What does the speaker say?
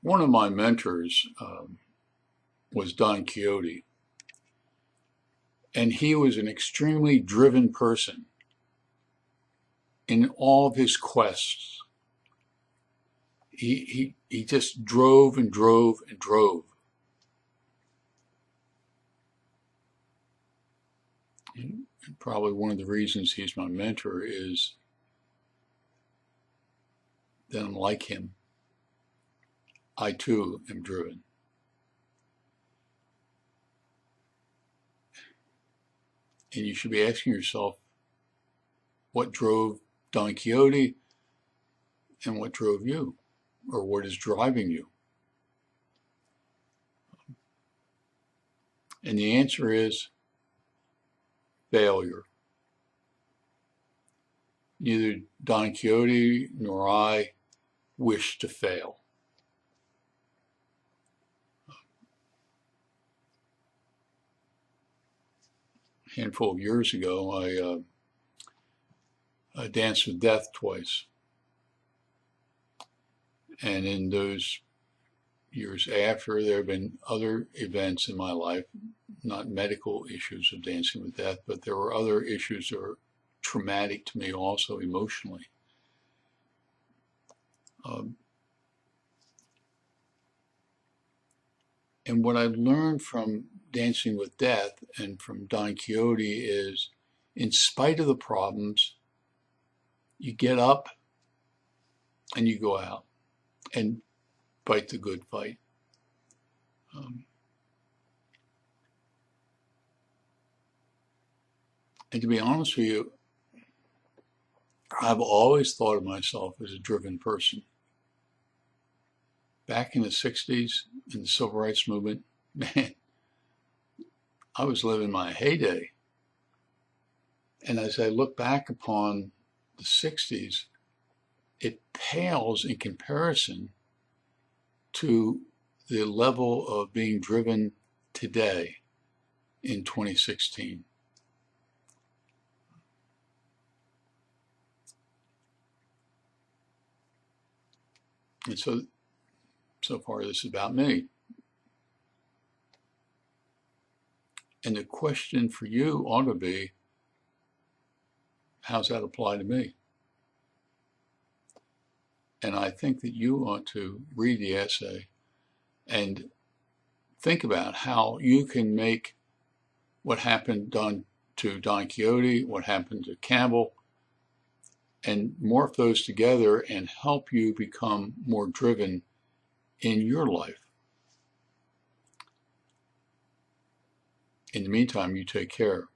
One of my mentors was Don Quixote, and he was an extremely driven person in all of his quests. He just drove and drove and drove. And probably one of the reasons he's my mentor is that I'm like him. I too am driven. And you should be asking yourself, what drove Don Quixote and what drove you, or what is driving you? And the answer is failure. Neither Don Quixote nor I wish to fail. A handful of years ago, I danced with death twice. And in those years after, there have been other events in my life, not medical issues of dancing with death, but there were other issues that were traumatic to me also emotionally. And what I've learned from Dancing with Death and from Don Quixote is, in spite of the problems, you get up and you go out and fight the good fight. And to be honest with you, I've always thought of myself as a driven person. Back in the 60s, in the civil rights movement, man, I was living my heyday. And as I look back upon the 60s, it pales in comparison to the level of being driven today in 2016. And so far this is about me. And the question for you ought to be, how's that apply to me? And I think that you ought to read the essay and think about how you can make what happened to Don Quixote, what happened to Campbell, and morph those together and help you become more driven in your life. In the meantime, you take care.